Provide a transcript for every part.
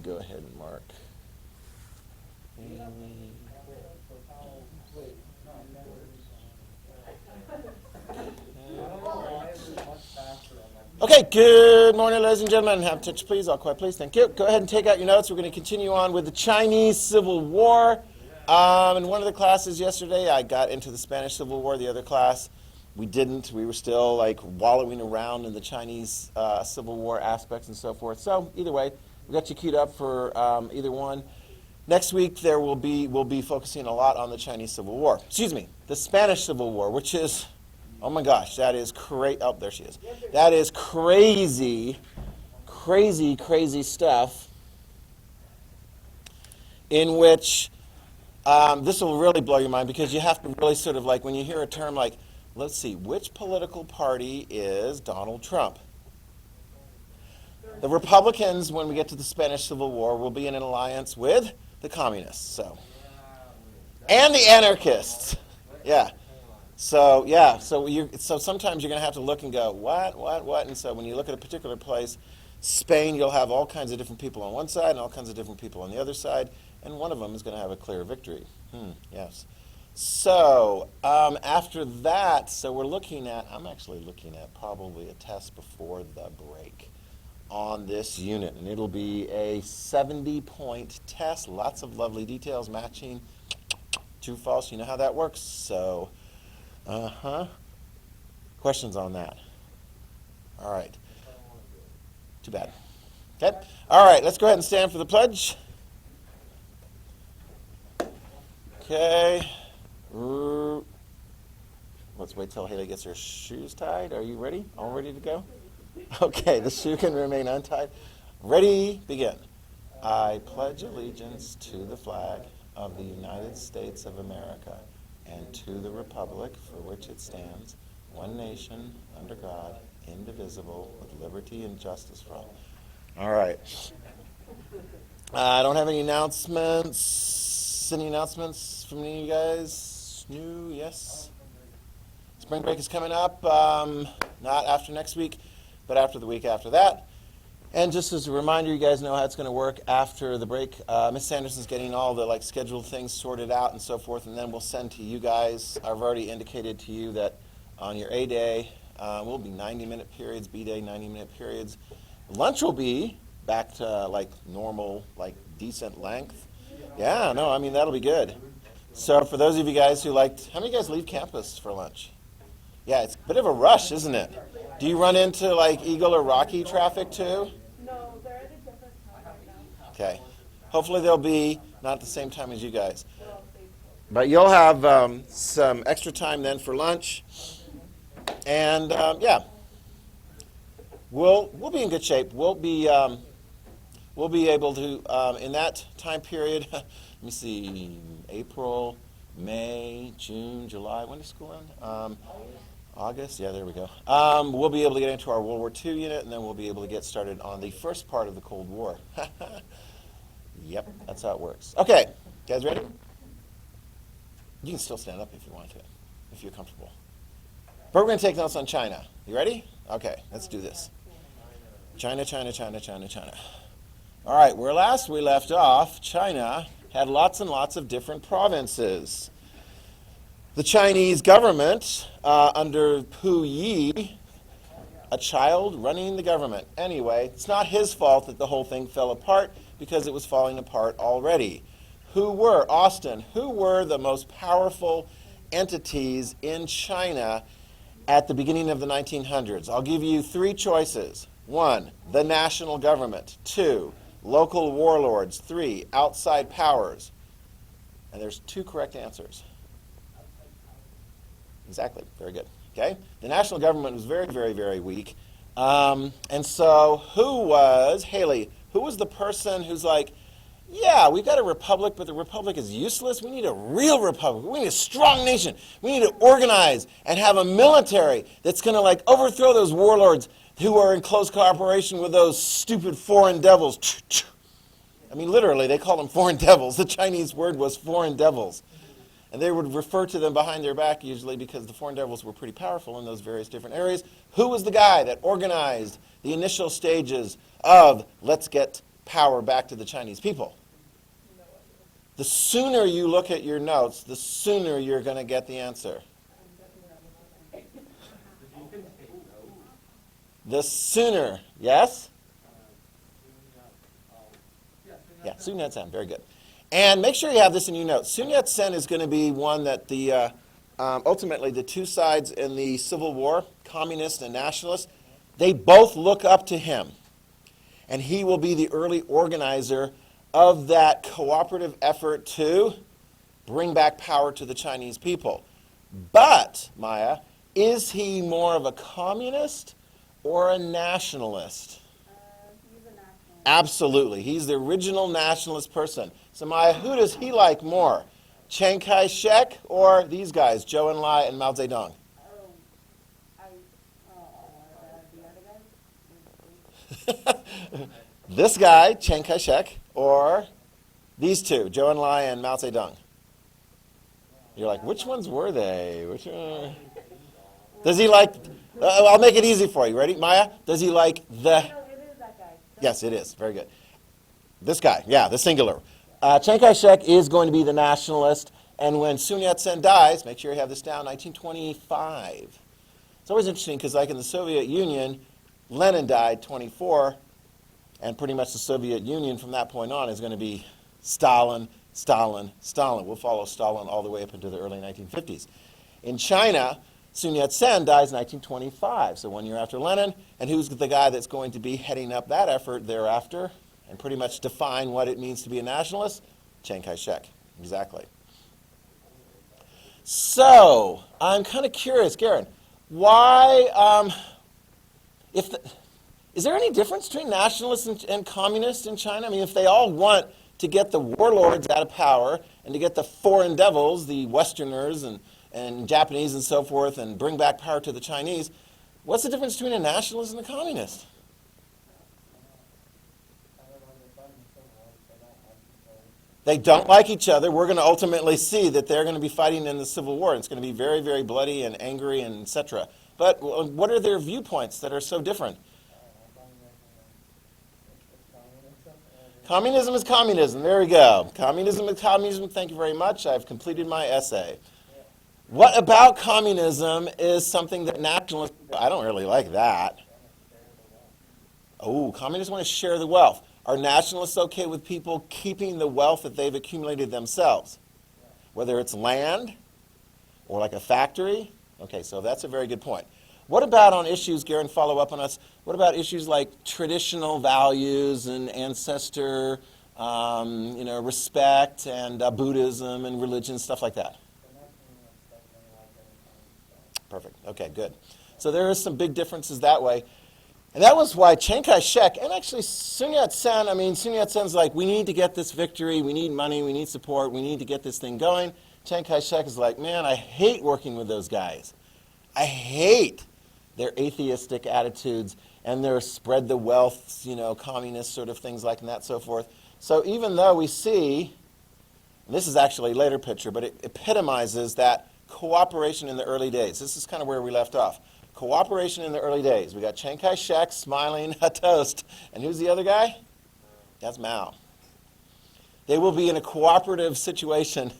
go ahead and mark. Okay, good morning, ladies and gentlemen. Have touch, please. All quiet, please. Thank you. Go ahead and take out your notes. We're going to continue on with the Chinese Civil War. In one of the classes yesterday, I got into the Spanish Civil War. The other class, we didn't. We were still like wallowing around in the Chinese Civil War aspects and so forth. So either way, we got you queued up for either one. Next week, we'll be focusing a lot on the Chinese Civil War. Excuse me, the Spanish Civil War, which is, oh my gosh, that is crazy. Oh, there she is. That is crazy, crazy, crazy stuff in which this will really blow your mind because you have to really sort of like, when you hear a term like, let's see, which political party is Donald Trump? The Republicans, when we get to the Spanish Civil War, will be in an alliance with the communists, so. And the anarchists, yeah. So sometimes you're going to have to look and go, what? And so when you look at a particular place, Spain, you'll have all kinds of different people on one side and all kinds of different people on the other side, and one of them is going to have a clear victory. Yes. So after that, I'm actually looking at probably a test before the break on this unit, and it'll be a 70-point test, lots of lovely details matching, true, false, you know how that works, so. Questions on that? All right. Too bad. Okay. All right, let's go ahead and stand for the pledge. Okay. Let's wait till Haley gets her shoes tied. Are you ready? All ready to go? Okay, the shoe can remain untied. Ready, begin. I pledge allegiance to the flag of the United States of America and to the republic for which it stands, one nation, under God, indivisible, with liberty and justice for all. All right. I don't have any announcements. Any announcements from any of you guys? New? Yes? Spring break is coming up. Not after next week, but after the week after that. And just as a reminder, you guys know how it's going to work after the break. Miss Sanderson's getting all the scheduled things sorted out and so forth, and then we'll send to you guys. I've already indicated to you that on your A day, will be 90-minute periods, B day 90-minute periods. Lunch will be back to normal, decent length. Yeah, no, I mean that'll be good. So for those of you guys who how many of you guys leave campus for lunch? Yeah, it's a bit of a rush, isn't it? Do you run into Eagle or Rocky traffic too? No, they're at a different time right now. Okay. Hopefully they'll be not at the same time as you guys. But you'll have some extra time then for lunch. And yeah, we'll be in good shape. We'll be able to in that time period. Let me see, April, May, June, July. When does school end? August, yeah, there we go. We'll be able to get into our World War II unit, and then we'll be able to get started on the first part of the Cold War. Yep, that's how it works. Okay, guys ready? You can still stand up if you want to, if you're comfortable. But we're going to take notes on China. You ready? Okay, let's do this. China, China, China, China, China. All right, where last we left off, China had lots and lots of different provinces. The Chinese government, under Pu Yi, a child running the government. Anyway, it's not his fault that the whole thing fell apart because it was falling apart already. Who were the most powerful entities in China at the beginning of the 1900s? I'll give you three choices. 1, the national government. 2, local warlords. 3, outside powers. And there's 2 correct answers. Exactly. Very good. Okay. The national government was very, very, very weak. And so Haley, who was the person who's yeah, we've got a republic, but the republic is useless. We need a real republic. We need a strong nation. We need to organize and have a military that's going to overthrow those warlords who are in close cooperation with those stupid foreign devils. I mean, literally, they call them foreign devils. The Chinese word was foreign devils. And they would refer to them behind their back usually because the foreign devils were pretty powerful in those various different areas. Who was the guy that organized the initial stages of let's get power back to the Chinese people? The sooner you look at your notes, the sooner you're going to get the answer. The sooner, yes? Yeah, Sun Yat-sen, very good. And make sure you have this in your notes. Sun Yat-sen is going to be one that ultimately the two sides in the Civil War, communist and nationalist, they both look up to him. And he will be the early organizer of that cooperative effort to bring back power to the Chinese people. But, Maya, is he more of a communist or a nationalist? He's a nationalist. Absolutely. He's the original nationalist person. So, Maya, who does he like more? Chiang Kai-shek or these guys, Zhou Enlai and Mao Zedong? The other guy? This guy, Chiang Kai-shek, or these two, Zhou Enlai and Mao Zedong? You're like, which ones were they? Does he like, I'll make it easy for you. Ready, Maya? Does he like the... No, it is that guy. Yes, it is. Very good. This guy, yeah, the singular. Chiang Kai-shek is going to be the nationalist, and when Sun Yat-sen dies, make sure you have this down, 1925. It's always interesting because like in the Soviet Union, Lenin died 24, and pretty much the Soviet Union from that point on is going to be Stalin, Stalin, Stalin. We'll follow Stalin all the way up into the early 1950s. In China, Sun Yat-sen dies in 1925, so 1 year after Lenin, and who's the guy that's going to be heading up that effort thereafter and pretty much define what it means to be a nationalist? Chiang Kai-shek, exactly. So, I'm kind of curious, Garen, why, is there any difference between nationalists and communists in China? I mean, if they all want to get the warlords out of power and to get the foreign devils, the Westerners and Japanese and so forth, and bring back power to the Chinese, what's the difference between a nationalist and a communist? They don't like each other. We're going to ultimately see that they're going to be fighting in the Civil War. It's going to be very, very bloody and angry and etc. But what are their viewpoints that are so different? Communism is communism. There we go. Communism is communism. Thank you very much. I've completed my essay. What about communism is something that nationalists... I don't really like that. Oh, communists want to share the wealth. Are nationalists okay with people keeping the wealth that they've accumulated themselves? Whether it's land or like a factory? Okay, so that's a very good point. What about on issues, Garen, follow up on us, what about issues like traditional values and ancestor, respect and Buddhism and religion, stuff like that? Perfect. Okay, good. So there is some big differences that way. And that was why Chiang Kai-shek, and actually Sun Yat-sen, Sun Yat-sen's like, we need to get this victory, we need money, we need support, we need to get this thing going. Chiang Kai-shek is like, man, I hate working with those guys. I hate their atheistic attitudes and their spread the wealth, communist sort of things like that, so forth. So even though we see, and this is actually a later picture, but it epitomizes that cooperation in the early days. This is kind of where we left off. Cooperation in the early days. We got Chiang Kai-shek smiling a toast. And who's the other guy? That's Mao. They will be in a cooperative situation.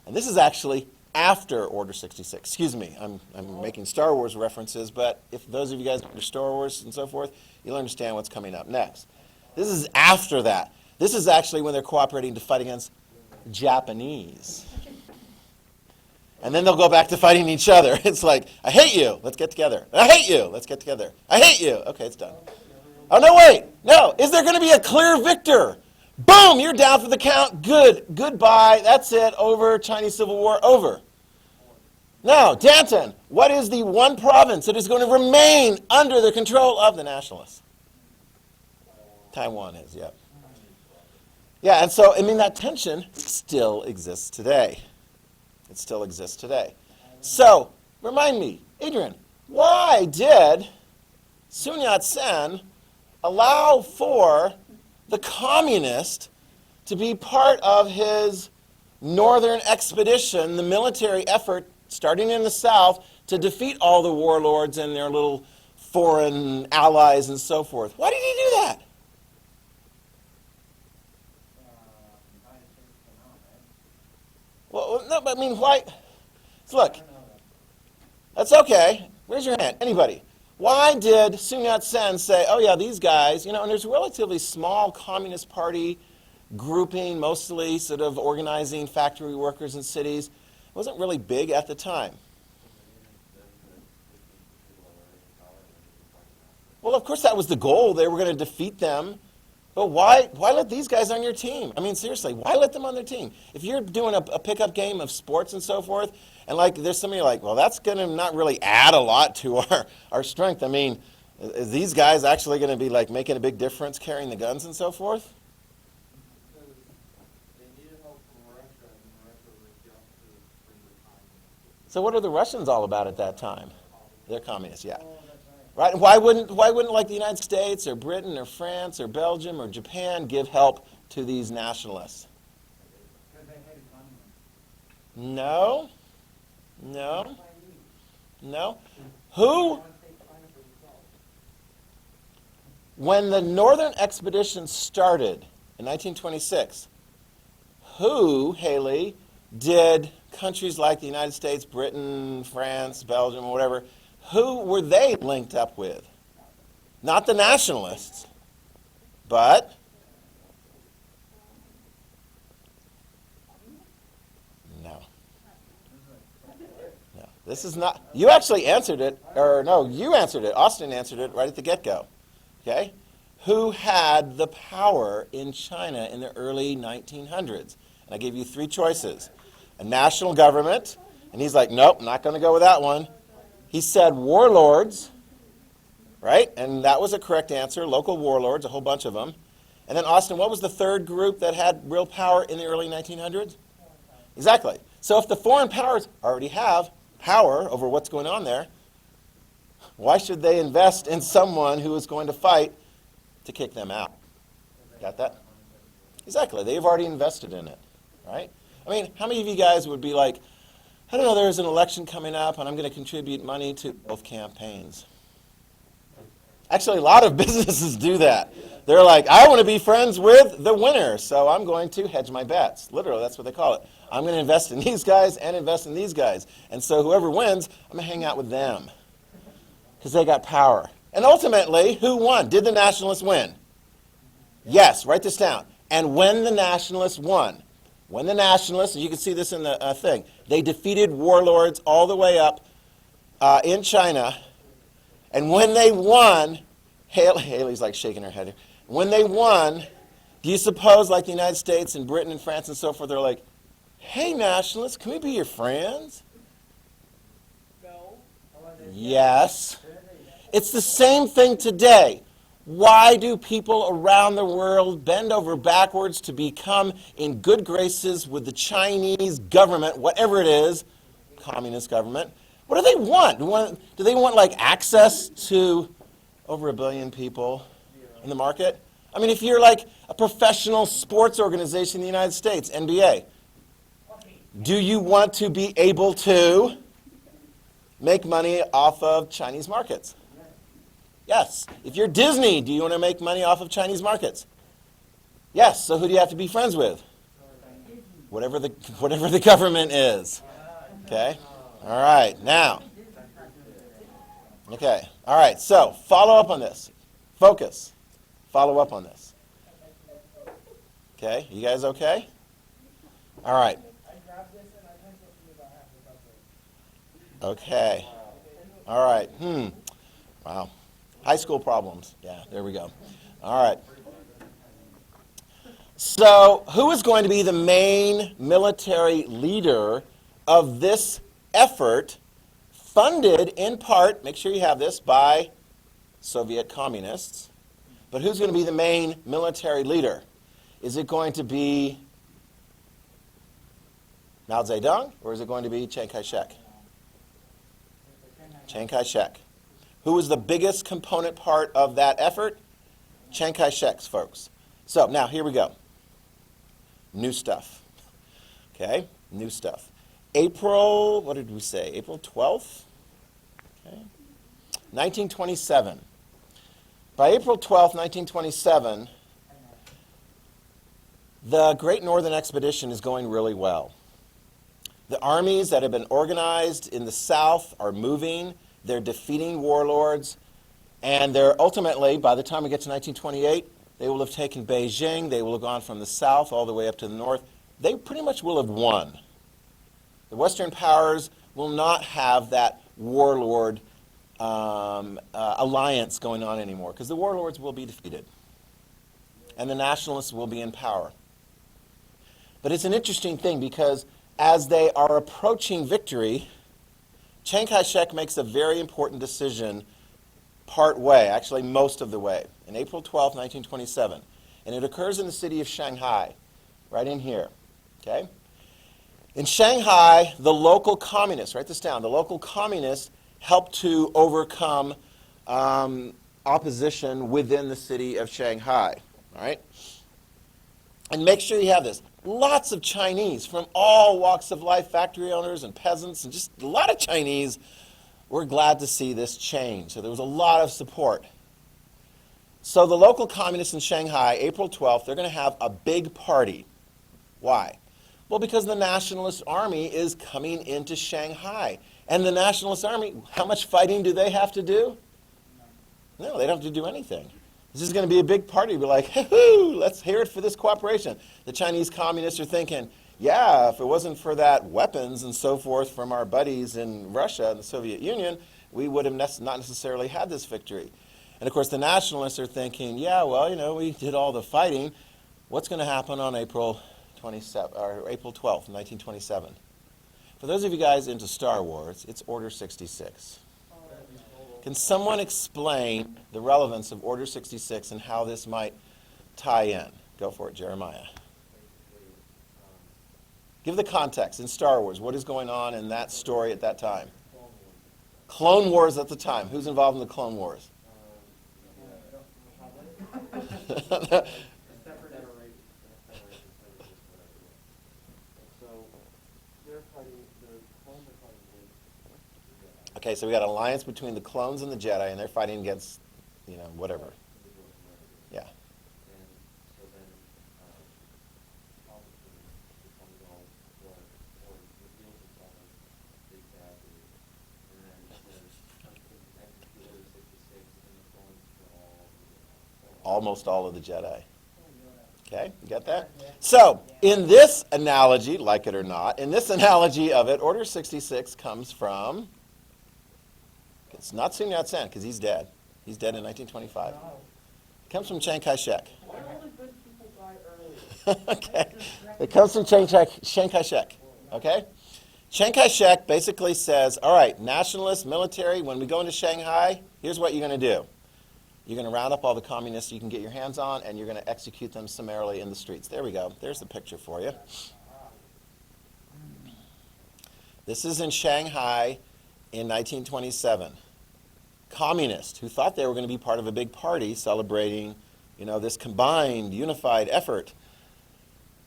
And this is actually after Order 66. Excuse me, I'm making Star Wars references, but if those of you guys are Star Wars and so forth, you'll understand what's coming up next. This is after that. This is actually when they're cooperating to fight against Japanese. And then they'll go back to fighting each other. It's like, I hate you, let's get together. I hate you, let's get together. I hate you. Okay, it's done. Oh, no, wait. No, is there going to be a clear victor? Boom, you're down for the count. Good. Goodbye. That's it. Over. Chinese Civil War. Over. Now, Danton, what is the one province that is going to remain under the control of the nationalists? Taiwan is, yeah. Yeah, and so, that tension still exists today. It still exists today. So, remind me, Adrian, why did Sun Yat-sen allow for the communist to be part of his northern expedition, the military effort starting in the south to defeat all the warlords and their little foreign allies and so forth? Why did he do that? mean, why? Look, that's okay. Raise your hand. Anybody. Why did Sun Yat-sen say, oh yeah, these guys, and there's a relatively small Communist Party grouping, mostly sort of organizing factory workers in cities. It wasn't really big at the time. Well, of course that was the goal. They were going to defeat them. But why let these guys on your team? I mean, seriously, why let them on their team? If you're doing a pickup game of sports and so forth, and like there's somebody like, well, that's going to not really add a lot to our strength. I mean, is these guys actually going to be like making a big difference carrying the guns and so forth? Because they needed help from Russia, and Russia was just to bring the time. So what are the Russians all about at that time? They're communists, yeah. Right? And why wouldn't like the United States or Britain or France or Belgium or Japan give help to these nationalists? Because they hated communism. No. Who? When the Northern Expedition started in 1926, who, Haley, did countries like the United States, Britain, France, Belgium, or whatever, who were they linked up with? Not the Nationalists, but no. This is not, you actually answered it, or no, you answered it. Austin answered it right at the get-go. Okay? Who had the power in China in the early 1900s? And I gave you three choices. A national government, and he's like, nope, not going to go with that one. He said warlords, right? And that was a correct answer, local warlords, a whole bunch of them. And then Austin, what was the third group that had real power in the early 1900s? Exactly. So if the foreign powers already have power over what's going on there, why should they invest in someone who is going to fight to kick them out? Got that? Exactly. They've already invested in it, right? I mean, how many of you guys would be like, I don't know, there's an election coming up and I'm going to contribute money to both campaigns? Actually, a lot of businesses do that. They're like, I want to be friends with the winner, so I'm going to hedge my bets. Literally, that's what they call it. I'm going to invest in these guys and invest in these guys. And so whoever wins, I'm going to hang out with them because they got power. And ultimately, who won? Did the Nationalists win? Yes, write this down. And when the Nationalists won, when the Nationalists, you can see this in the thing, they defeated warlords all the way up in China. And when they won, Haley's like shaking her head here. When they won, do you suppose like the United States and Britain and France and so forth, they're like, hey, Nationalists, can we be your friends? No. Yes. It's the same thing today. Why do people around the world bend over backwards to become in good graces with the Chinese government, whatever it is, communist government? What do they want? Do they want like access to over 1 billion people in the market? I mean, if you're like a professional sports organization in the United States, NBA, do you want to be able to make money off of Chinese markets? Yes. If you're Disney, do you want to make money off of Chinese markets? Yes. So who do you have to be friends with? Whatever the government is. Okay? All right. Now. Okay. All right. So follow up on this. Focus. Follow up on this. Okay? You guys okay? All right. Okay. All right. Wow. High school problems. Yeah, there we go. All right. So, who is going to be the main military leader of this effort, funded in part, make sure you have this, by Soviet communists? But who's going to be the main military leader? Is it going to be Mao Zedong, or is it going to be Chiang Kai-shek? Chiang Kai-shek. Who was the biggest component part of that effort? Chiang Kai-shek's folks. So now here we go. New stuff. Okay, new stuff. April, what did we say? April 12th? Okay. 1927. By April 12th, 1927, the Great Northern Expedition is going really well. The armies that have been organized in the south are moving. They're defeating warlords. And they're ultimately, by the time we get to 1928, they will have taken Beijing. They will have gone from the south all the way up to the north. They pretty much will have won. The Western powers will not have that warlord alliance going on anymore because the warlords will be defeated. And the nationalists will be in power. But it's an interesting thing because as they are approaching victory, Chiang Kai-shek makes a very important decision part way, actually most of the way, in April 12, 1927. And it occurs in the city of Shanghai, right in here. Okay? In Shanghai, the local communists, write this down, the local communists helped to overcome opposition within the city of Shanghai. All right? And make sure you have this. Lots of Chinese from all walks of life, factory owners and peasants, and just a lot of Chinese were glad to see this change. So there was a lot of support. So the local communists in Shanghai, April 12th, they're going to have a big party. Why? Well, because the Nationalist Army is coming into Shanghai. And the Nationalist Army, how much fighting do they have to do? No, they don't have to do anything. This is going to be a big party. We're like, hoo-hoo, let's hear it for this cooperation. The Chinese communists are thinking, yeah, if it wasn't for that weapons and so forth from our buddies in Russia and the Soviet Union, we would have not necessarily had this victory. And of course, the nationalists are thinking, yeah, well, you know, we did all the fighting. What's going to happen on April 12th, 1927? For those of you guys into Star Wars, it's Order 66. Can someone explain the relevance of Order 66 and how this might tie in? Go for it, Jeremiah. Give the context in Star Wars. What is going on in that story at that time? Clone Wars at the time. Who's involved in the Clone Wars? Okay, so we got an alliance between the clones and the Jedi, and they're fighting against, you know, whatever. Yeah. Almost all of the Jedi. Okay, you got that? So, in this analogy, like it or not, in this analogy of it, Order 66 comes from... It's not Sun Yat-sen, because he's dead. He's dead in 1925. It comes from Chiang Kai-shek. Why all the good people die early? Okay. It comes from Chiang Kai-shek. Okay? Chiang Kai-shek basically says, all right, nationalists, military, when we go into Shanghai, here's what you're going to do. You're going to round up all the communists you can get your hands on, and you're going to execute them summarily in the streets. There we go. There's the picture for you. This is in Shanghai in 1927. Communists who thought they were going to be part of a big party celebrating, you know, this combined, unified effort.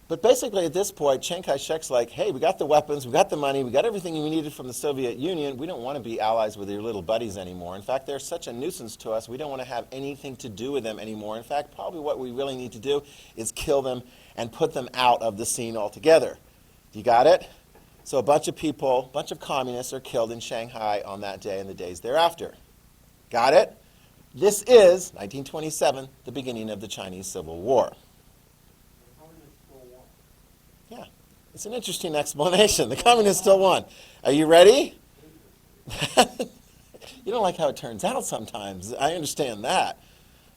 But basically at this point, Chiang Kai-shek's like, hey, we got the weapons, we got the money, we got everything we needed from the Soviet Union. We don't want to be allies with your little buddies anymore. In fact, they're such a nuisance to us, we don't want to have anything to do with them anymore. In fact, probably what we really need to do is kill them and put them out of the scene altogether. You got it? So a bunch of people, a bunch of communists are killed in Shanghai on that day and the days thereafter. Got it? This is, 1927, the beginning of the Chinese Civil War. Yeah, it's an interesting explanation. The communists still won. Are you ready? You don't like how it turns out sometimes. I understand that.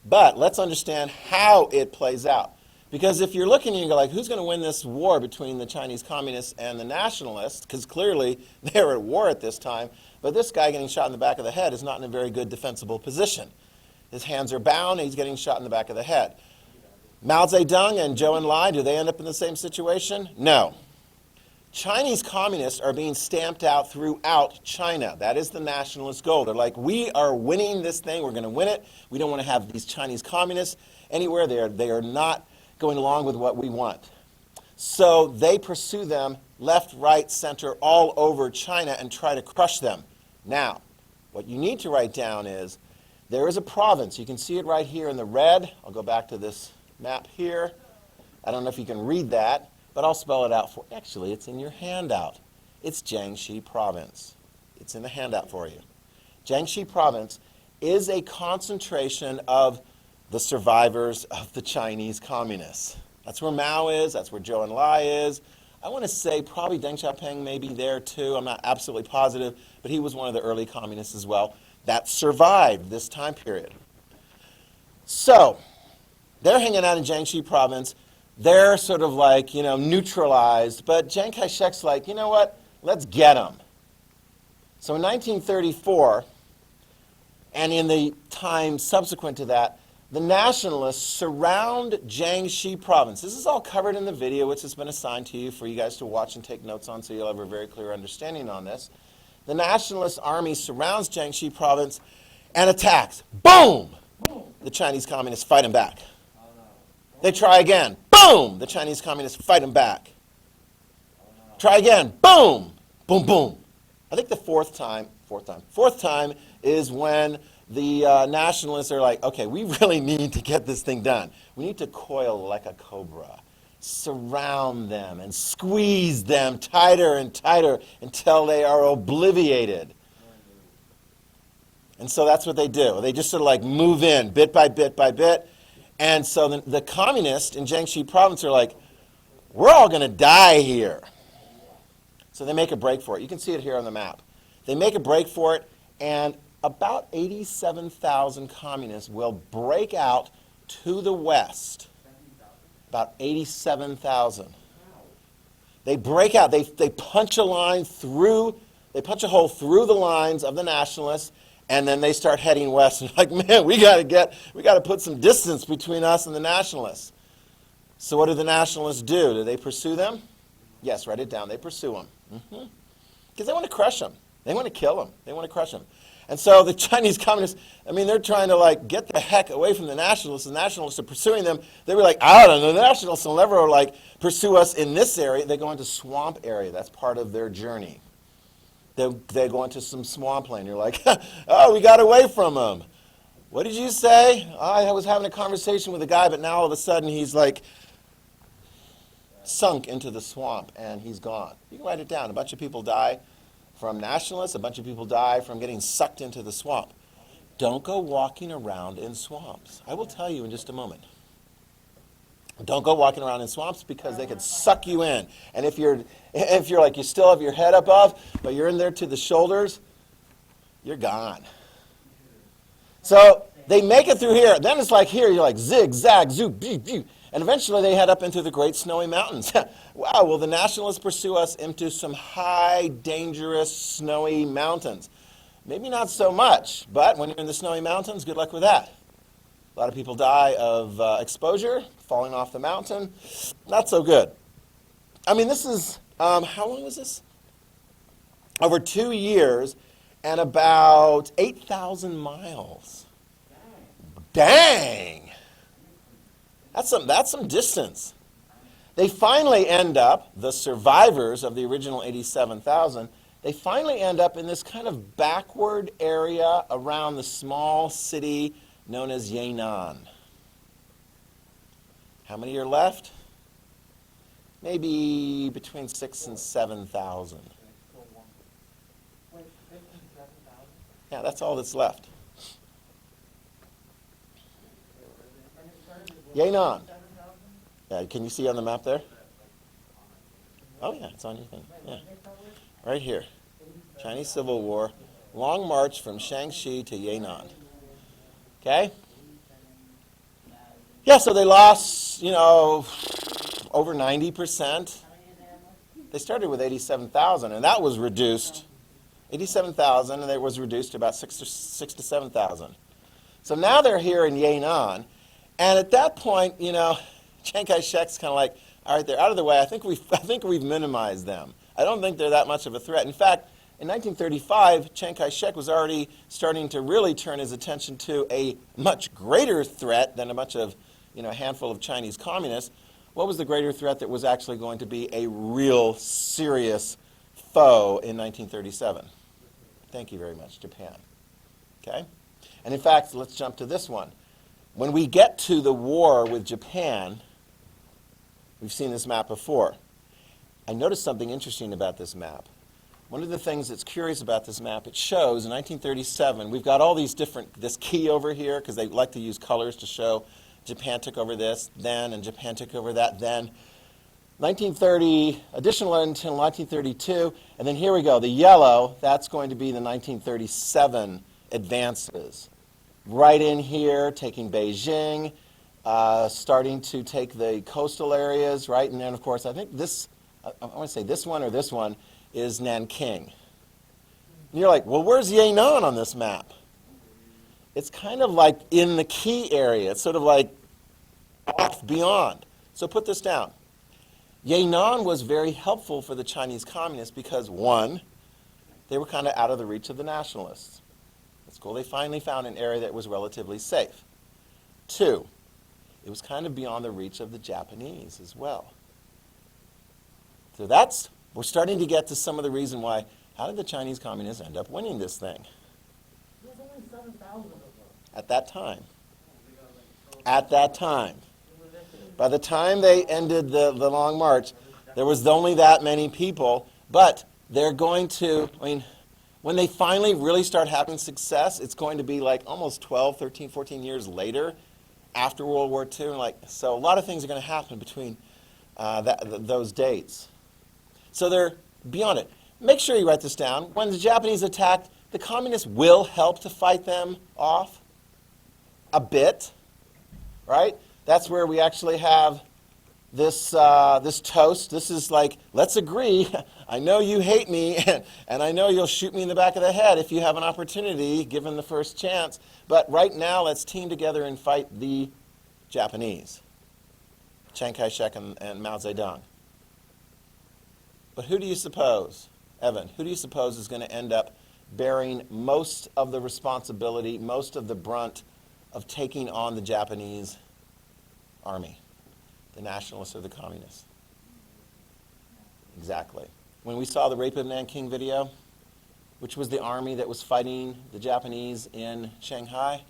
But let's understand how it plays out. Because if you're looking and you go like, who's going to win this war between the Chinese communists and the nationalists? Because clearly they're at war at this time. But this guy getting shot in the back of the head is not in a very good defensible position. His hands are bound and he's getting shot in the back of the head. Mao Zedong and Zhou Enlai, do they end up in the same situation? No. Chinese communists are being stamped out throughout China. That is the nationalist goal. They're like, we are winning this thing. We're going to win it. We don't want to have these Chinese communists anywhere. They are not going along with what we want. So they pursue them left, right, center, all over China and try to crush them. Now, what you need to write down is there is a province. You can see it right here in the red. I'll go back to this map here. I don't know if you can read that, but I'll spell it out for you. Actually, it's in your handout. It's Zhang Shi Province. It's in the handout for you. Zhang Shi Province is a concentration of the survivors of the Chinese communists. That's where Mao is. That's where Zhou Enlai is. I want to say probably Deng Xiaoping may be there too. I'm not absolutely positive, but he was one of the early communists as well that survived this time period. So they're hanging out in Jiangxi province. They're sort of like, neutralized. But Chiang Kai-shek's like, you know what? Let's get them. So in 1934, and in the time subsequent to that, the Nationalists surround Jiangxi province. This is all covered in the video, which has been assigned to you for you guys to watch and take notes on, so you'll have a very clear understanding on this. The Nationalist army surrounds Jiangxi province and attacks. Boom! The Chinese communists fight them back. They try again. Boom! The Chinese communists fight them back. Try again. Boom! Boom, boom. I think the fourth time is when the Nationalists are like, okay, we really need to get this thing done. We need to coil like a cobra, surround them, and squeeze them tighter and tighter until they are obliviated. And so that's what they do. They just sort of like move in bit by bit by bit. And so the communists in Jiangxi province are like, we're all going to die here. So they make a break for it. You can see it here on the map. They make a break for it, and about 87,000 communists will break out to the west. About 87,000. They break out. They punch a line through. They punch a hole through the lines of the Nationalists, and then they start heading west. And like, man, we got to put some distance between us and the Nationalists. So what do the Nationalists do? Do they pursue them? Yes, write it down. They pursue them. Because they want to crush them. They want to kill them. They want to crush them. And so the Chinese communists, they're trying to like get the heck away from the Nationalists. The Nationalists are pursuing them. They were like, I don't know, the Nationalists will never like pursue us in this area. They go into swamp area. That's part of their journey. They go into some swampland. You're like, oh, we got away from them. What did you say? I was having a conversation with a guy, but now all of a sudden he's like sunk into the swamp and he's gone. You can write it down. A bunch of people die from Nationalists. A bunch of people die from getting sucked into the swamp. Don't go walking around in swamps. I will tell you in just a moment. Don't go walking around in swamps because they could suck you in. And if you're like you still have your head above, but you're in there to the shoulders, you're gone. So they make it through here. Then it's like here, you're like zig, zag, zoop, beep, beep. And eventually they head up into the Great Snowy Mountains. Wow, will the Nationalists pursue us into some high, dangerous, snowy mountains? Maybe not so much, but when you're in the snowy mountains, good luck with that. A lot of people die of exposure, falling off the mountain. Not so good. This is, how long was this? Over 2 years and about 8,000 miles. Dang! That's some distance. They finally end up, the survivors of the original 87,000, they finally end up in this kind of backward area around the small city known as Yanan. How many are left? Maybe between 6,000 and 7,000. Yeah, that's all that's left. Yanan. Can you see on the map there? Oh yeah, it's on your thing. Yeah, right here. Chinese Civil War, long march from Shangshi to Yanan. Okay? Yeah, so they lost, over 90%. They started with 87,000, and that was reduced. 87,000, and it was reduced to about 6,000 to 7,000. So now they're here in Yanan, and at that point, Chiang Kai-shek's kind of like, all right, they're out of the way. I think we've minimized them. I don't think they're that much of a threat. In fact, in 1935, Chiang Kai-shek was already starting to really turn his attention to a much greater threat than a bunch of, a handful of Chinese communists. What was the greater threat that was actually going to be a real serious foe in 1937? Thank you very much, Japan. Okay? And in fact, let's jump to this one. When we get to the war with Japan, we've seen this map before. I noticed something interesting about this map. one of the things that's curious about this map, it shows in 1937, we've got all these this key over here, because they like to use colors to show Japan took over this then, and Japan took over that then. 1930, additional until 1932, and then here we go. The yellow, that's going to be the 1937 advances. Right in here, taking Beijing, starting to take the coastal areas, right? And then, of course, I think this, I want to say this one or this one, is Nanking. And you're like, well, where's Yanan on this map? It's kind of like in the key area. It's sort of like off beyond. So put this down. Yanan was very helpful for the Chinese communists because, one, they were kind of out of the reach of the nationalists. That's cool. They finally found an area that was relatively safe. Two, it was kind of beyond the reach of the Japanese as well. So we're starting to get to some of the reason why, how did the Chinese communists end up winning this thing? There's only 7,000 of them. At that time. At that time. By the time they ended the Long March, there was only that many people, but they're going to, when they finally really start having success, it's going to be like almost 12, 13, 14 years later, after World War II. So a lot of things are going to happen between those dates. So they're beyond it. Make sure you write this down. When the Japanese attacked, the communists will help to fight them off a bit, right? That's where we actually have this toast. This is like, let's agree. I know you hate me, and I know you'll shoot me in the back of the head if you have an opportunity, given the first chance. But right now, let's team together and fight the Japanese, Chiang Kai-shek and Mao Zedong. But who do you suppose, Evan, who do you suppose is going to end up bearing most of the responsibility, most of the brunt of taking on the Japanese army? The nationalists or the communists? Exactly. When we saw the Rape of Nanking video, which was the army that was fighting the Japanese in Shanghai?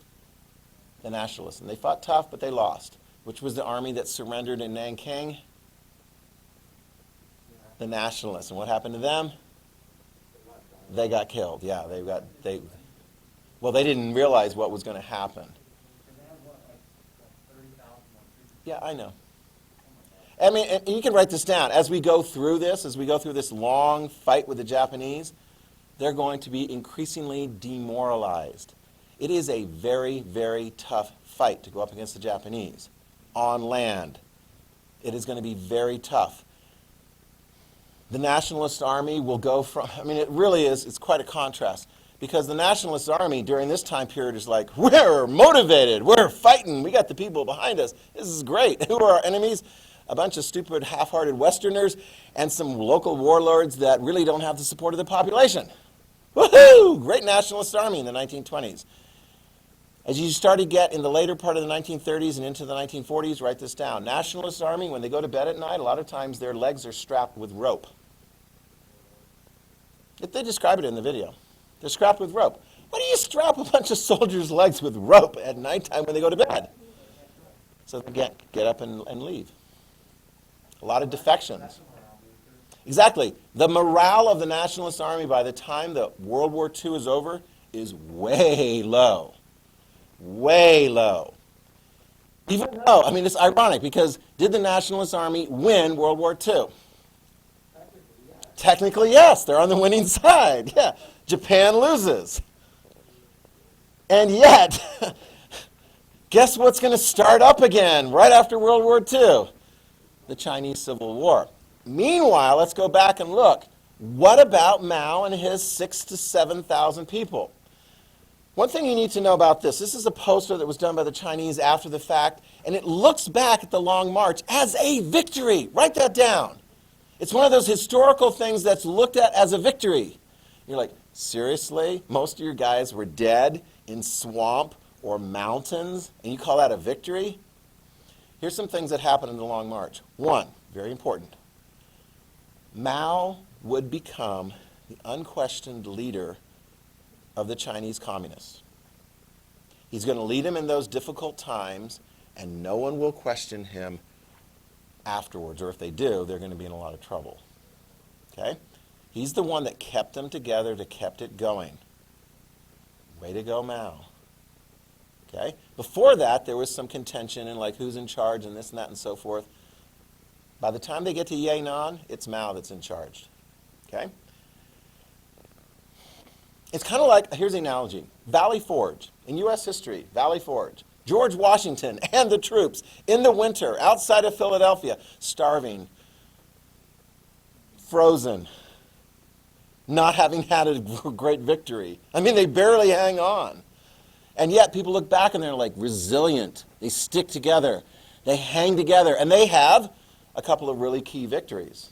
The nationalists. And they fought tough, but they lost. Which was the army that surrendered in Nanking? The nationalists. And what happened to them? They got killed. Yeah, they didn't realize what was going to happen. Yeah, I know. I mean, and you can write this down. As we go through this long fight with the Japanese, they're going to be increasingly demoralized. It is a very, very tough fight to go up against the Japanese on land. It is going to be very tough. The Nationalist Army will go from, it really is, it's quite a contrast. Because the Nationalist Army during this time period is like, we're motivated, we're fighting, we got the people behind us, this is great. Who are our enemies? A bunch of stupid, half-hearted Westerners and some local warlords that really don't have the support of the population. Woohoo! Great Nationalist Army in the 1920s. As you start to get in the later part of the 1930s and into the 1940s, write this down. Nationalist Army, when they go to bed at night, a lot of times their legs are strapped with rope. They describe it in the video. They're strapped with rope. Why do you strap a bunch of soldiers' legs with rope at nighttime when they go to bed? So they get up and leave. A lot of defections. Exactly. The morale of the Nationalist Army by the time that World War II is over is way low. Way low. Even though, it's ironic because did the Nationalist Army win World War II? Technically, yes. They're on the winning side. Yeah. Japan loses. And yet, guess what's going to start up again right after World War II? The Chinese Civil War. Meanwhile, let's go back and look. What about Mao and his 6,000 to 7,000 people? One thing you need to know about this. This is a poster that was done by the Chinese after the fact, and it looks back at the Long March as a victory. Write that down. It's one of those historical things that's looked at as a victory. You're like, seriously? Most of your guys were dead in swamp or mountains, and you call that a victory? Here's some things that happened in the Long March. One, very important. Mao would become the unquestioned leader of the Chinese communists. He's going to lead them in those difficult times, and no one will question him afterwards, or if they do, they're going to be in a lot of trouble. Okay? He's the one that kept them together, that kept it going. Way to go, Mao. Okay? Before that, there was some contention and like who's in charge and this and that and so forth. By the time they get to Yanan, it's Mao that's in charge. Okay? It's kind of like, here's the analogy. Valley Forge. In U.S. history, Valley Forge. George Washington and the troops in the winter outside of Philadelphia, starving, frozen, not having had a great victory. I mean, they barely hang on. And yet people look back and they're like resilient. They stick together. They hang together. And they have a couple of really key victories.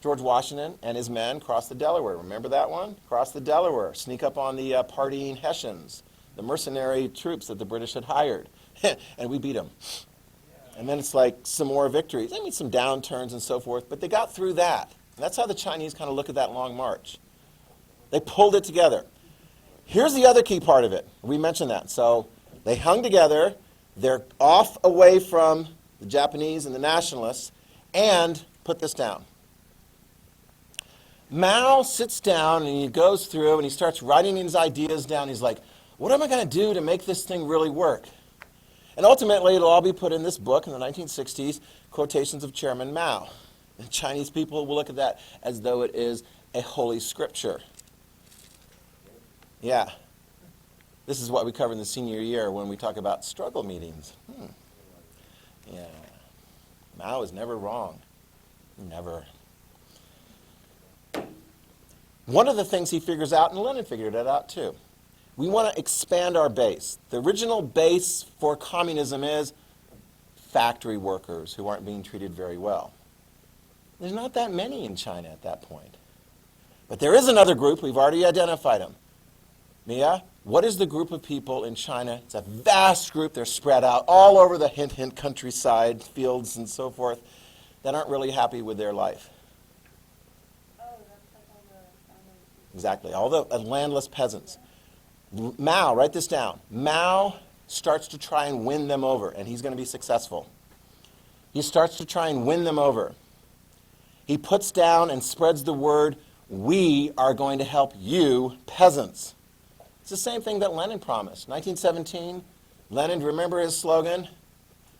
George Washington and his men cross the Delaware. Remember that one? Cross the Delaware. Sneak up on the partying Hessians, the mercenary troops that the British had hired. And we beat them. And then it's like some more victories. I mean, some downturns and so forth. But they got through that. And that's how the Chinese kind of look at that long march. They pulled it together. Here's the other key part of it. We mentioned that. So they hung together. They're off away from the Japanese and the Nationalists. And put this down. Mao sits down and he goes through and he starts writing his ideas down. He's like, what am I going to do to make this thing really work? And ultimately, it'll all be put in this book in the 1960s, Quotations of Chairman Mao. And Chinese people will look at that as though it is a holy scripture. Yeah. This is what we cover in the senior year when we talk about struggle meetings. Yeah. Mao is never wrong. Never. One of the things he figures out, and Lenin figured it out too, we want to expand our base. The original base for communism is factory workers who aren't being treated very well. There's not that many in China at that point. But there is another group, we've already identified them. Mia, what is the group of people in China? It's a vast group, they're spread out all over the hint countryside, fields and so forth, that aren't really happy with their life. Exactly, all the landless peasants. Mao, write this down. Mao starts to try and win them over, and he's going to be successful. He starts to try and win them over. He puts down and spreads the word, we are going to help you, peasants. It's the same thing that Lenin promised. 1917, Lenin, remember his slogan?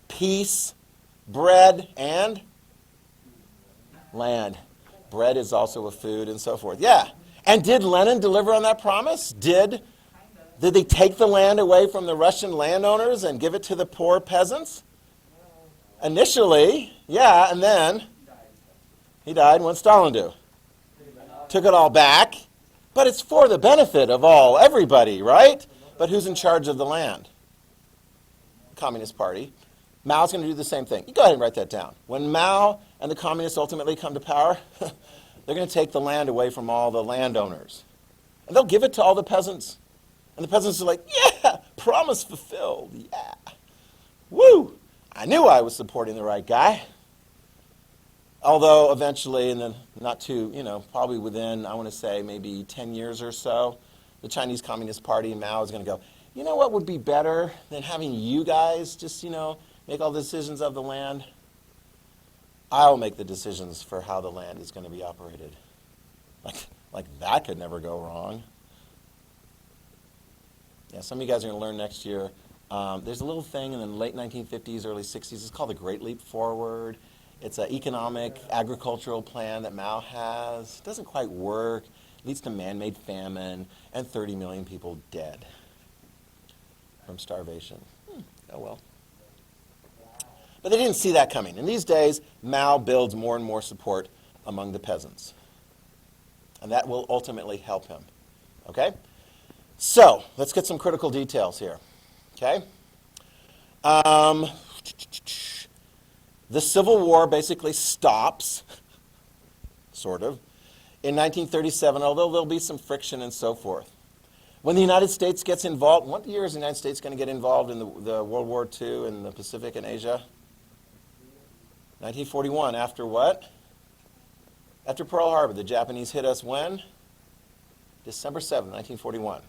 Peace, bread, and land. Bread is also a food and so forth. Yeah. And did Lenin deliver on that promise? Did they take the land away from the Russian landowners and give it to the poor peasants? Initially, yeah, and then he died. What did Stalin do? Took it all back. But it's for the benefit of everybody, right? But who's in charge of the land? Communist Party. Mao's going to do the same thing. You go ahead and write that down. When Mao and the communists ultimately come to power, they're going to take the land away from all the landowners. And they'll give it to all the peasants. And the peasants are like, yeah, promise fulfilled, yeah. Woo! I knew I was supporting the right guy. Although eventually, and then not too, probably within, I want to say, maybe 10 years or so, the Chinese Communist Party, Mao, is going to go, you know what would be better than having you guys just, make all the decisions of the land? I'll make the decisions for how the land is going to be operated. Like that could never go wrong. Yeah, some of you guys are going to learn next year. There's a little thing in the late 1950s, early 60s. It's called the Great Leap Forward. It's an economic, agricultural plan that Mao has. It doesn't quite work. It leads to man-made famine and 30 million people dead from starvation. Oh well. But they didn't see that coming. In these days, Mao builds more and more support among the peasants. And that will ultimately help him. Okay? So, let's get some critical details here. Okay? The Civil War basically stops, sort of, in 1937, although there'll be some friction and so forth. When the United States gets involved, what year is the United States going to get involved in the World War II in the Pacific and Asia? 1941. After what? After Pearl Harbor. The Japanese hit us when? December 7, 1941.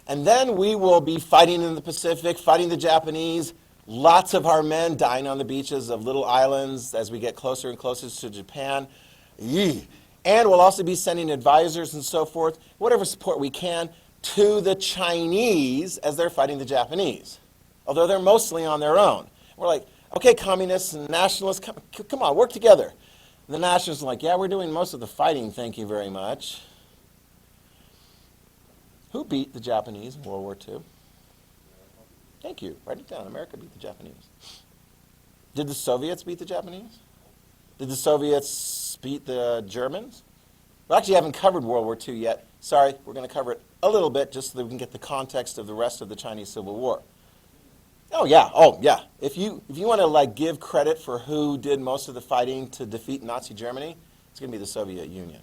And then we will be fighting in the Pacific, fighting the Japanese. Lots of our men dying on the beaches of little islands as we get closer and closer to Japan. And we'll also be sending advisors and so forth, whatever support we can, to the Chinese as they're fighting the Japanese, although they're mostly on their own. We're like, okay, communists and nationalists, come on, work together. And the nationalists are like, yeah, we're doing most of the fighting, thank you very much. Who beat the Japanese in World War II? Thank you. Write it down. America beat the Japanese. Did the Soviets beat the Japanese? Did the Soviets beat the Germans? We actually haven't covered World War II yet. Sorry, we're going to cover it a little bit just so that we can get the context of the rest of the Chinese Civil War. Oh yeah. If you want to like give credit for who did most of the fighting to defeat Nazi Germany, it's going to be the Soviet Union.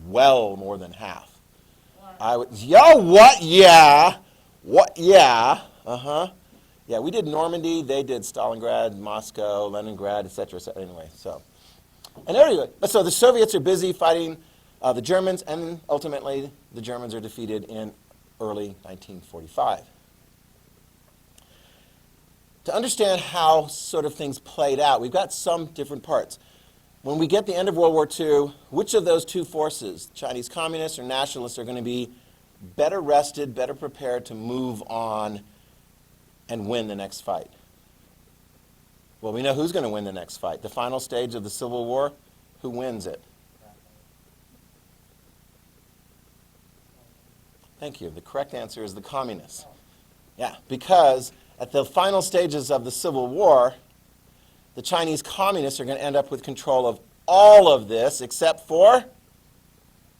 Well more than half. What? Yeah. What? Yeah. Yeah, we did Normandy, they did Stalingrad, Moscow, Leningrad, etc. Anyway, so. And anyway, so the Soviets are busy fighting the Germans, and ultimately the Germans are defeated in early 1945. To understand how sort of things played out, we've got some different parts. When we get the end of World War II, which of those two forces, Chinese communists or nationalists, are going to be better rested, better prepared to move on and win the next fight? Well, we know who's going to win the next fight. The final stage of the Civil War, who wins it? Thank you. The correct answer is the communists. Yeah, because at the final stages of the Civil War, the Chinese communists are going to end up with control of all of this except for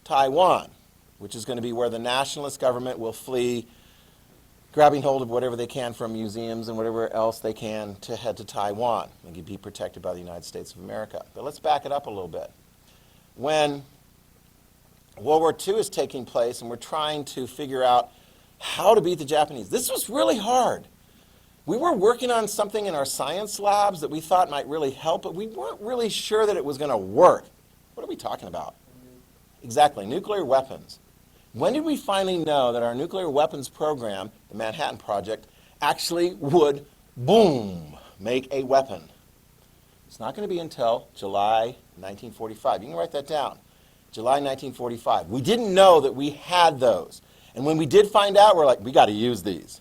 Taiwan, which is going to be where the nationalist government will flee, grabbing hold of whatever they can from museums and whatever else they can to head to Taiwan and be protected by the United States of America. But let's back it up a little bit. When World War II is taking place and we're trying to figure out how to beat the Japanese, this was really hard. We were working on something in our science labs that we thought might really help, but we weren't really sure that it was going to work. What are we talking about? Exactly, nuclear weapons. When did we finally know that our nuclear weapons program, the Manhattan Project, actually would, boom, make a weapon? It's not going to be until July 1945. You can write that down. July 1945. We didn't know that we had those. And when we did find out, we're like, we got to use these.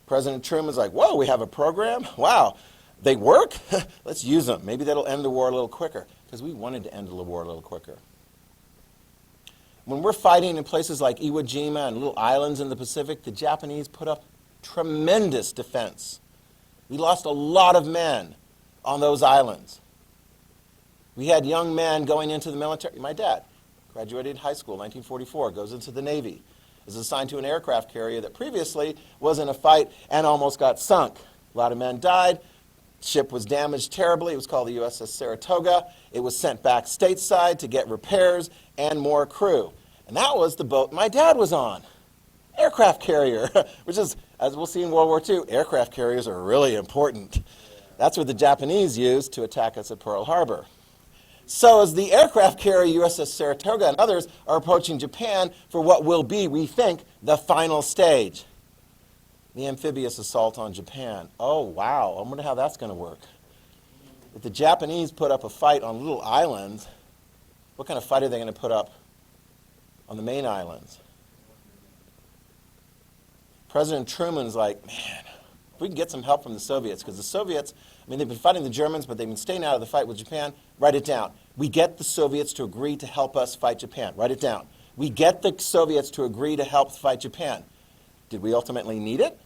President Truman's like, whoa, we have a program? Wow, they work? Let's use them. Maybe that'll end the war a little quicker, because we wanted to end the war a little quicker. When we're fighting in places like Iwo Jima and little islands in the Pacific, the Japanese put up tremendous defense. We lost a lot of men on those islands. We had young men going into the military. My dad graduated high school in 1944, goes into the Navy, is assigned to an aircraft carrier that previously was in a fight and almost got sunk. A lot of men died. Ship was damaged terribly. It was called the USS Saratoga. It was sent back stateside to get repairs and more crew. And that was the boat my dad was on. Aircraft carrier, which is, as we'll see in World War II, aircraft carriers are really important. That's what the Japanese used to attack us at Pearl Harbor. So as the aircraft carrier USS Saratoga and others are approaching Japan for what will be, we think, the final stage. The amphibious assault on Japan. Oh, wow. I wonder how that's going to work. If the Japanese put up a fight on little islands, what kind of fight are they going to put up on the main islands? President Truman's like, man, if we can get some help from the Soviets, because the Soviets, I mean, they've been fighting the Germans, but they've been staying out of the fight with Japan. Write it down. We get the Soviets to agree to help us fight Japan. Write it down. We get the Soviets to agree to help fight Japan. Did we ultimately need it?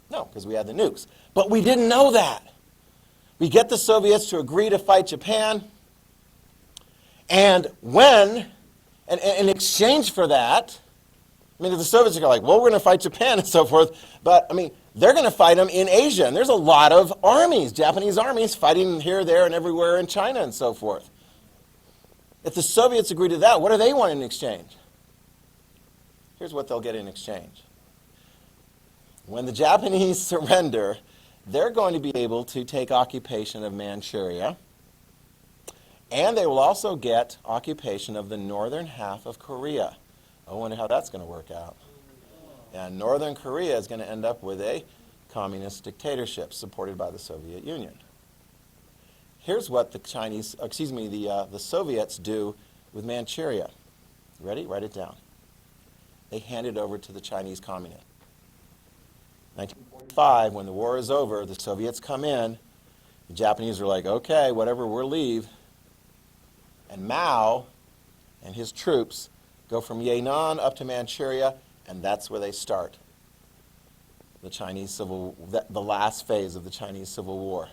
No, because we had the nukes. But we didn't know that. We get the Soviets to agree to fight Japan, and when, and in exchange for that, I mean, the Soviets are like, well, we're going to fight Japan and so forth, but, I mean, they're going to fight them in Asia, and there's a lot of armies, Japanese armies, fighting here, there, and everywhere in China and so forth. If the Soviets agree to that, what do they want in exchange? Here's what they'll get in exchange. When the Japanese surrender, they're going to be able to take occupation of Manchuria, and they will also get occupation of the northern half of Korea. I wonder how that's going to work out. And northern Korea is going to end up with a communist dictatorship supported by the Soviet Union. Here's what the Soviets do with Manchuria. Ready? Write it down. They handed over to the Chinese communists. 1945, when the war is over, the Soviets come in. The Japanese are like, okay, whatever, we'll leave. And Mao and his troops go from Yanan up to Manchuria, and that's where they start the Chinese Civil, the last phase of the Chinese Civil War.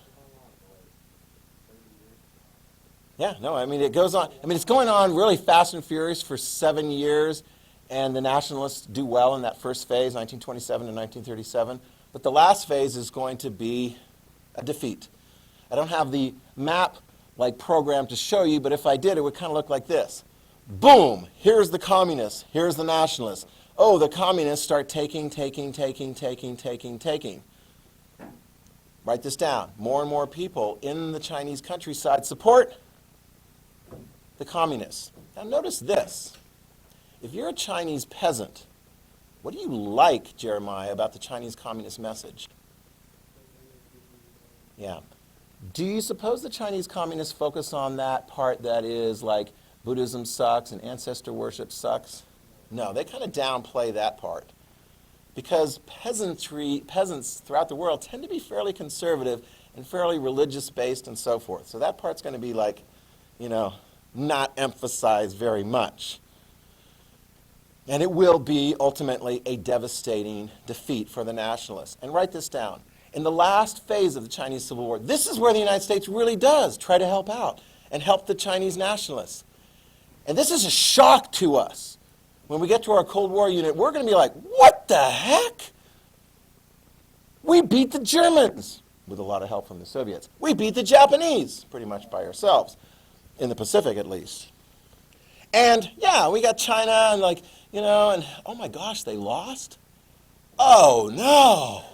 Yeah, no, I mean, it goes on. I mean, it's going on really fast and furious for 7 years, and the Nationalists do well in that first phase, 1927 to 1937. But the last phase is going to be a defeat. I don't have the map like program to show you, but if I did, it would kind of look like this. Boom! Here's the communists. Here's the nationalists. Oh, the communists start taking. Write this down. More and more people in the Chinese countryside support the communists. Now notice this. If you're a Chinese peasant, what do you like, Jeremiah, about the Chinese Communist message? Yeah. Do you suppose the Chinese Communists focus on that part that is like Buddhism sucks and ancestor worship sucks? No, they kind of downplay that part. Because peasants throughout the world tend to be fairly conservative and fairly religious-based and so forth. So that part's going to be like, not emphasized very much. And it will be ultimately a devastating defeat for the nationalists. And write this down. In the last phase of the Chinese Civil War, this is where the United States really does try to help out and help the Chinese nationalists. And this is a shock to us. When we get to our Cold War unit, we're going to be like, what the heck? We beat the Germans, with a lot of help from the Soviets. We beat the Japanese, pretty much by ourselves, in the Pacific at least. And yeah, we got China and and oh my gosh, they lost? Oh no!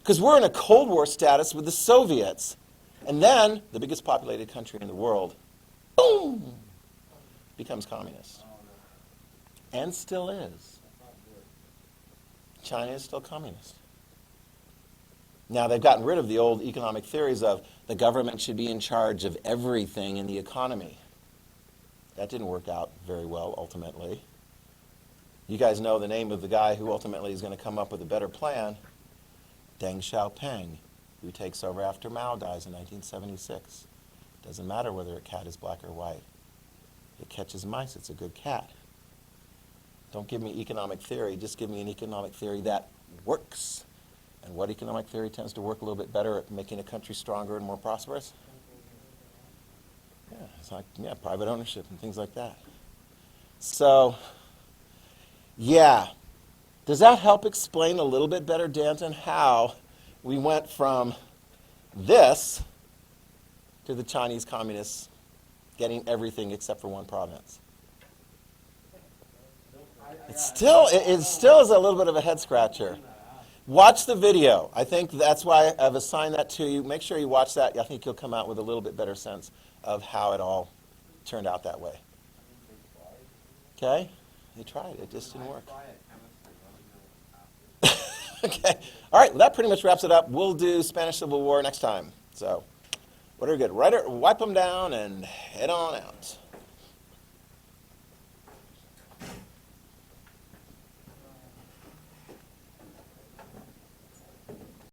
Because we're in a Cold War status with the Soviets. And then, the biggest populated country in the world, boom, becomes communist. And still is. China is still communist. Now, they've gotten rid of the old economic theories of the government should be in charge of everything in the economy. That didn't work out very well, ultimately. You guys know the name of the guy who ultimately is going to come up with a better plan. Deng Xiaoping, who takes over after Mao dies in 1976. Doesn't matter whether a cat is black or white. If it catches mice, it's a good cat. Don't give me economic theory, just give me an economic theory that works. And what economic theory tends to work a little bit better at making a country stronger and more prosperous? Yeah, it's like, private ownership and things like that. So, yeah. Does that help explain a little bit better, Danton, how we went from this to the Chinese communists getting everything except for one province? It still is a little bit of a head scratcher. Watch the video. I think that's why I've assigned that to you. Make sure you watch that. I think you'll come out with a little bit better sense of how it all turned out that way. Okay? They tried. It just didn't work. Okay. All right. Well, that pretty much wraps it up. We'll do Spanish Civil War next time. So, what are we good? Wipe them down and head on out.